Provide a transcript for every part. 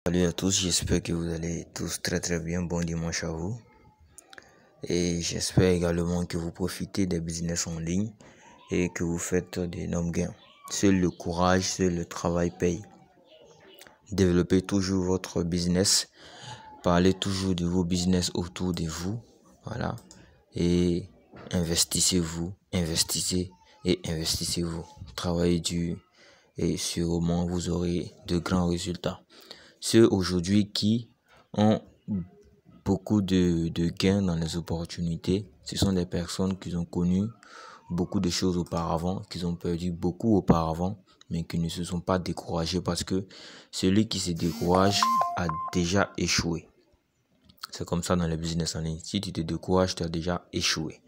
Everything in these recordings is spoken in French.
Salut à tous, j'espère que vous allez tous très bien. Bon dimanche à vous. Et j'espère également que vous profitez des business en ligne et que vous faites d'énormes gains. Seul le courage, seul le travail paye. Développez toujours votre business. Parlez toujours de vos business autour de vous. Voilà. Et investissez-vous, investissez et investissez-vous. Travaillez dur et sûrement vous aurez de grands résultats. Ceux aujourd'hui qui ont beaucoup de gains dans les opportunités, ce sont des personnes qui ont connu beaucoup de choses auparavant, qui ont perdu beaucoup auparavant, mais qui ne se sont pas découragés parce que celui qui se décourage a déjà échoué. C'est comme ça dans le business en ligne. Si tu te décourages, tu as déjà échoué.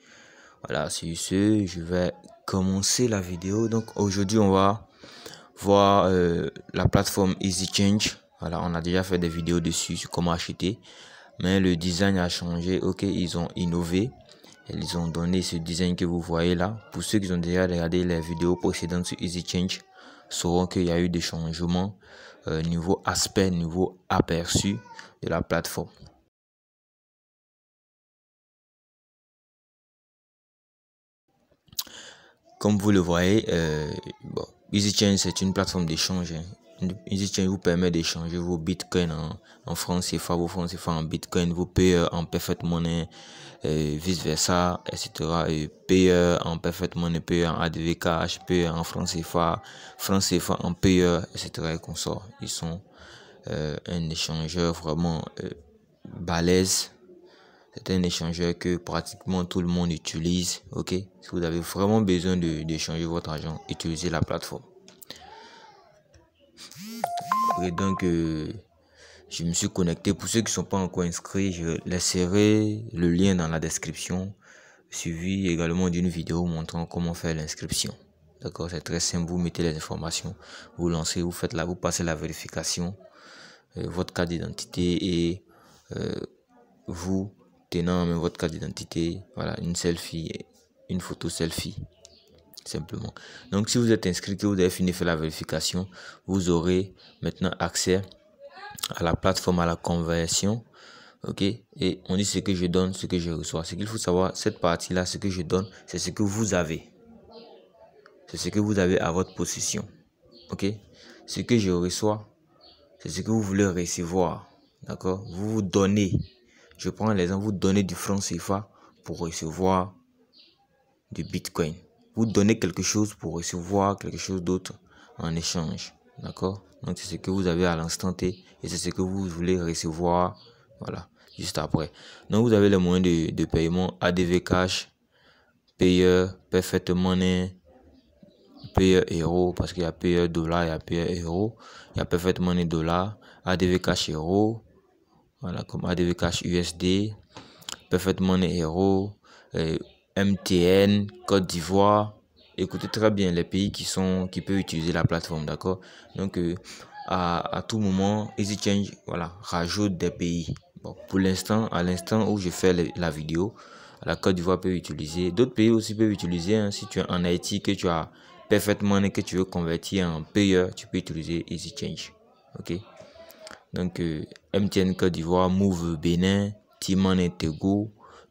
Voilà, sur ce, je vais commencer la vidéo. Donc aujourd'hui, on va voir la plateforme EasyChange. Voilà, on a déjà fait des vidéos dessus sur comment acheter, mais le design a changé. Ok, ils ont innové. Ils ont donné ce design que vous voyez là. Pour ceux qui ont déjà regardé les vidéos précédentes sur EasyChange, sauront qu'il y a eu des changements niveau aspect, niveau aperçu de la plateforme. Comme vous le voyez, EasyChange c'est une plateforme d'échange. EasyChange vous permet d'échanger vos bitcoins en francs CFA, vos francs CFA en bitcoin, vos payeurs en perfect money, vice versa, etc. Et payeurs en perfect money, payeurs en ADV cash, payeurs en francs CFA en payeurs, etc. et consorts. Ils sont un échangeur vraiment balèze. C'est un échangeur que pratiquement tout le monde utilise. Ok, si vous avez vraiment besoin d'échanger votre argent, utilisez la plateforme. Et donc, je me suis connecté. Pour ceux qui ne sont pas encore inscrits, je laisserai le lien dans la description, suivi également d'une vidéo montrant comment faire l'inscription. D'accord, c'est très simple. Vous mettez les informations, vous lancez, vous passez la vérification, votre carte d'identité et vous tenant en main votre carte d'identité, voilà, une selfie, une photo selfie, simplement. Donc, si vous êtes inscrit, que vous avez fini de faire la vérification, vous aurez maintenant accès à la plateforme, à la conversion. Ok, et on dit ce que je donne, ce que je reçois. Ce qu'il faut savoir, cette partie-là, ce que je donne, c'est ce que vous avez. C'est ce que vous avez à votre possession. Ok, ce que je reçois, c'est ce que vous voulez recevoir. D'accord, vous vous donnez. Je prends l'exemple, vous donnez du franc CFA pour recevoir du Bitcoin. Vous donnez quelque chose pour recevoir quelque chose d'autre en échange. D'accord? Donc, c'est ce que vous avez à l'instant T et c'est ce que vous voulez recevoir. Voilà, juste après. Donc, vous avez les moyens de paiement ADV Cash, payeur, Perfect Money, payeur euro, parce qu'il y a payeur dollar, il y a payeur euro, il y a Perfect Money dollar, ADV Cash euro. Voilà, comme ADV Cash USD, Perfect Money Euro, MTN, Côte d'Ivoire. Écoutez très bien les pays qui peuvent utiliser la plateforme, d'accord? Donc, à tout moment, EasyChange, voilà, rajoute des pays. Bon, pour l'instant, à l'instant où je fais la vidéo, la Côte d'Ivoire peut utiliser. D'autres pays aussi peuvent utiliser. Hein, si tu es en Haïti, que tu as Perfect Money, que tu veux convertir en payeur, tu peux utiliser EasyChange. Ok? Donc, MTN Côte d'Ivoire, Move Bénin, T-Money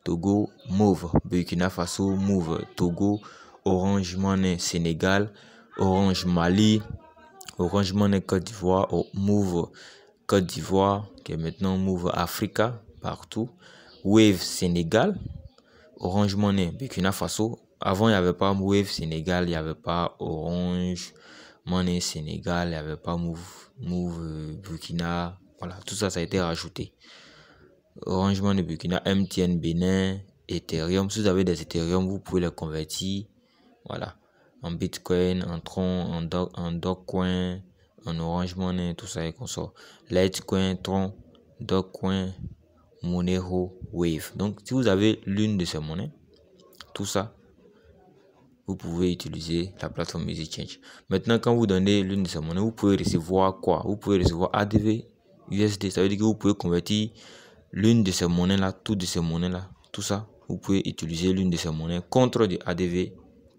Togo, Move Burkina Faso, Move Togo, Orange Money Sénégal, Orange Mali, Orange Money Côte d'Ivoire, Move Côte d'Ivoire, qui est maintenant Move Africa, partout, Wave Sénégal, Orange Money Burkina Faso. Avant, il n'y avait pas Wave Sénégal, il n'y avait pas Orange Money Sénégal, il n'y avait pas Move Burkina. Voilà, tout ça, ça a été rajouté. Orange Money Burkina, MTN Bénin, Ethereum. Si vous avez des Ethereum, vous pouvez les convertir. Voilà, en Bitcoin, en Tron, en Dogecoin, en Orange Money, tout ça et consort. Litecoin, Tron, Dogecoin, Monero, Wave. Donc, si vous avez l'une de ces monnaies, tout ça, vous pouvez utiliser la plateforme EasyChange. Maintenant, quand vous donnez l'une de ces monnaies, vous pouvez recevoir quoi? Vous pouvez recevoir ADV, USD. Ça veut dire que vous pouvez convertir l'une de ces monnaies-là, toutes de ces monnaies-là, tout ça. Vous pouvez utiliser l'une de ces monnaies contre du ADV,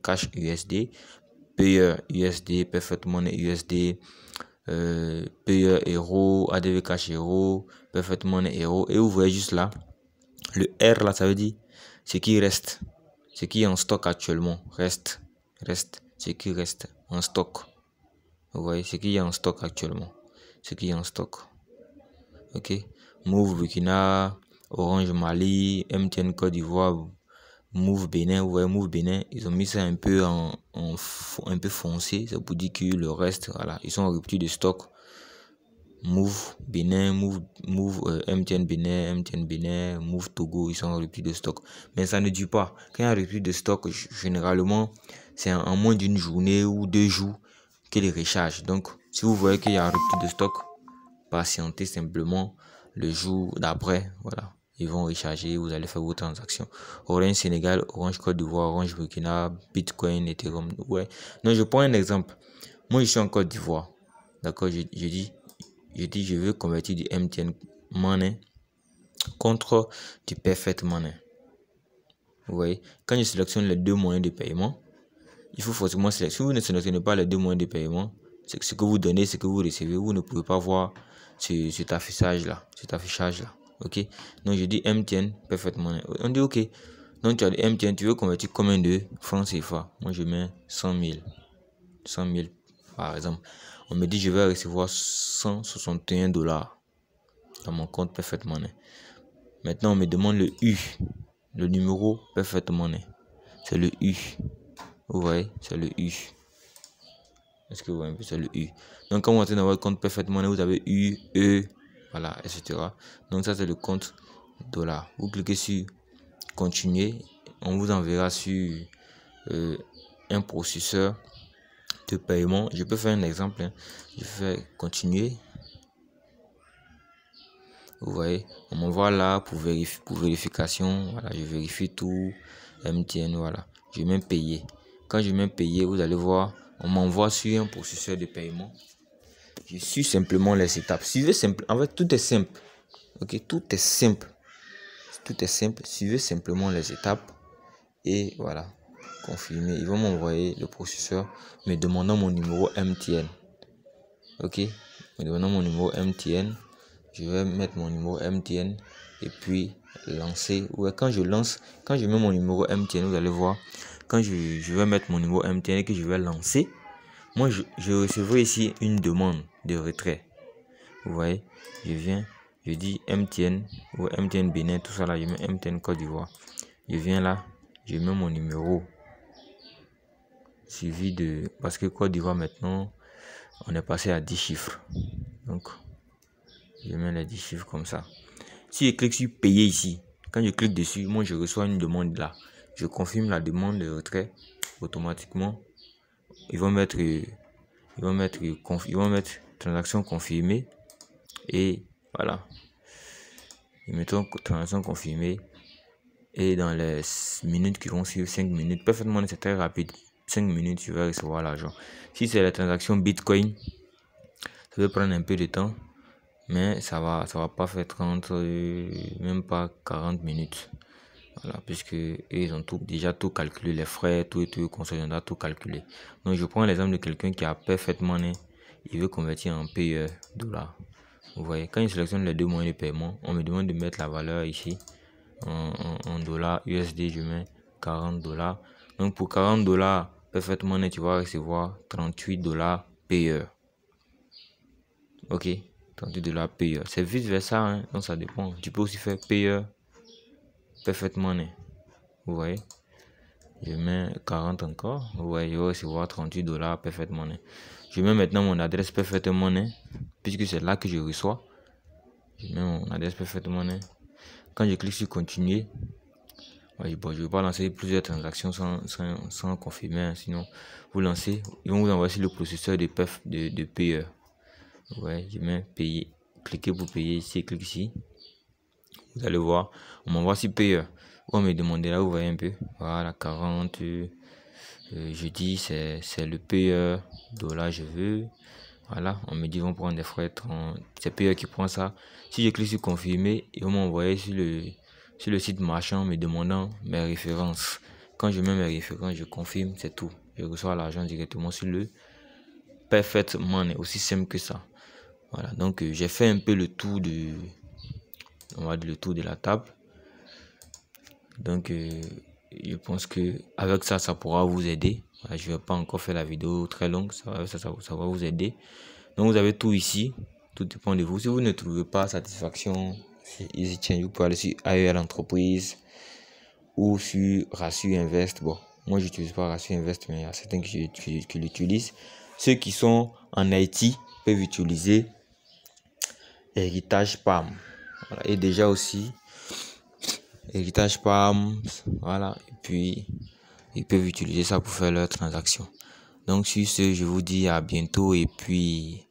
Cash USD, Payer USD, Perfect Money USD, Payer Hero, ADV Cash Hero, Perfect Money Hero. Et vous voyez juste là, le R là, ça veut dire ce qui reste, ce qui est en stock actuellement, reste, ce qui reste en stock. Vous voyez, ce qui est en stock actuellement, ce qui est en stock. Ok, Move Burkina, Orange Mali, MTN Côte d'Ivoire, Move Bénin. Vous voyez, Move Bénin, ils ont mis ça un peu un peu foncé, ça pour dire que le reste, voilà, ils sont en rupture de stock. Move Bénin, MTN Bénin, Move Togo, ils sont en rupture de stock. Mais ça ne dit pas. Quand il y a rupture de stock, généralement, c'est en moins d'une journée ou 2 jours que les recharges. Donc, si vous voyez qu'il y a rupture de stock, patientez simplement le jour d'après. Voilà, ils vont recharger, vous allez faire vos transactions. Orange Sénégal, Orange Côte d'Ivoire, Orange Burkina, Bitcoin, Ethereum. Ouais. Donc, je prends un exemple. Moi, je suis en Côte d'Ivoire. D'accord, je dis, je veux convertir du MTN Money contre du Perfect Money. Vous voyez, quand je sélectionne les deux moyens de paiement, il faut forcément sélectionner. Si vous ne sélectionnez pas les deux moyens de paiement, c'est ce que vous donnez, ce que vous recevez, vous ne pouvez pas voir cet affichage-là. Ok, donc je dis MTN Perfect Money. On dit ok. Donc tu as dit MTN, tu veux convertir combien de francs CFA? Moi je mets 100 000. 100 000 par exemple. On me dit je vais recevoir 161 $ dans mon compte Perfect Money. Maintenant on me demande le U, le numéro Perfect Money. C'est le U. Vous voyez, c'est le U. Est-ce que vous voyez un peu, c'est le U. Donc quand vous entrez dans votre compte Perfect Money, vous avez U, E, voilà, etc. Donc ça c'est le compte dollar. Vous cliquez sur continuer, on vous enverra sur un processeur de paiement. Je peux faire un exemple, hein. Je fais continuer. Vous voyez, on m'envoie là pour vérification. Voilà, je vérifie tout. MTN, voilà. Je mets payer. Quand je mets payer, vous allez voir, on m'envoie sur un processeur de paiement. Je suis simplement les étapes. Suivez simple. En fait, tout est simple. Ok, tout est simple. Tout est simple. Suivez simplement les étapes. Et voilà. Confirmer. Ils vont m'envoyer le processeur me demandant mon numéro MTN. Ok, me demandant mon numéro MTN. Je vais mettre mon numéro MTN et puis lancer. Ouais, quand je mets mon numéro MTN, vous allez voir, quand je vais mettre mon numéro MTN et que je vais lancer, moi je recevrai ici une demande de retrait. Vous voyez, je viens, je dis MTN ou MTN Bénin, tout ça là, je mets MTN Côte d'Ivoire. Je viens là, je mets mon numéro suivi de, parce que Côte d'Ivoire maintenant, on est passé à 10 chiffres. Donc, je mets les 10 chiffres comme ça. Si je clique sur payer ici, quand je clique dessus, moi je reçois une demande là. Je confirme la demande de retrait automatiquement. Ils vont mettre transaction confirmée et voilà. Ils mettront transaction confirmée et dans les minutes qui vont suivre, 5 minutes, parfaitement c'est très rapide. 5 minutes, tu vas recevoir l'argent. Si c'est la transaction Bitcoin, ça va prendre un peu de temps. Mais ça va pas faire 30, même pas 40 minutes. Voilà, puisque ils ont déjà tout calculé, les frais, tout, conseil, on a tout calculé. Donc je prends l'exemple de quelqu'un qui a Perfect Money, il veut convertir en payeur dollar. Vous voyez, quand il sélectionne les deux moyens de paiement, on me demande de mettre la valeur ici en dollars USD, je mets 40 $. Donc pour 40 $, Perfect Money, tu vas recevoir 38 $ payeur. Ok, 38 $ payeur. C'est vice versa, hein? Donc ça dépend. Tu peux aussi faire payeur Perfect Money. Vous voyez, je mets 40 encore. Vous voyez, je vais recevoir 38 $ Perfect Money. Je mets maintenant mon adresse Perfect Money, puisque c'est là que je reçois. Je mets mon adresse Perfect Money. Quand je clique sur continuer, je ne vais pas lancer plusieurs transactions sans confirmer, hein. Sinon vous lancez, ils vont vous envoyer sur le processeur de payeur. Ouais, je mets payer, cliquez pour payer ici, clique ici. Vous allez voir, on m'envoie sur payeur. On me demande là, vous voyez un peu, voilà, 40, je dis c'est le payeur dollar, je veux. Voilà, on me dit ils vont prendre des frais, c'est payeur qui prend ça. Si je clique sur confirmer, ils vont m'envoyer sur le site marchand me demandant mes références. Quand je mets mes références, je confirme, c'est tout. Je reçois l'argent directement sur le parfaitement, aussi simple que ça. Voilà, donc j'ai fait un peu le tour de, on va dire le tour de la table. Donc je pense que avec ça, ça pourra vous aider. Voilà, je vais pas encore faire la vidéo très longue, ça va vous aider. Donc vous avez tout ici, tout dépend de vous. Si vous ne trouvez pas satisfaction sur EasyChange, vous pouvez aller sur AEL Entreprise ou sur Ratio Invest. Bon, moi j'utilise pas Ratio Invest, mais il y a certains qui l'utilisent. Ceux qui sont en Haïti peuvent utiliser Héritage PAM. Voilà. Et déjà aussi Héritage PAM, voilà. Et puis ils peuvent utiliser ça pour faire leurs transactions. Donc sur ce, je vous dis à bientôt et puis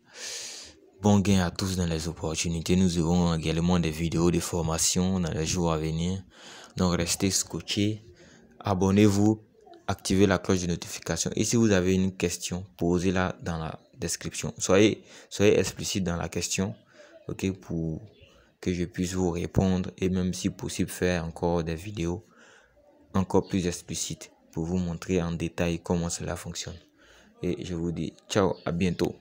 bon gain à tous dans les opportunités. Nous aurons également des vidéos de formation dans les jours à venir. Donc restez scotchés, abonnez-vous, activez la cloche de notification. Et si vous avez une question, posez-la dans la description. Soyez explicite dans la question, ok, pour que je puisse vous répondre et même si possible faire encore des vidéos encore plus explicites pour vous montrer en détail comment cela fonctionne. Et je vous dis ciao, à bientôt.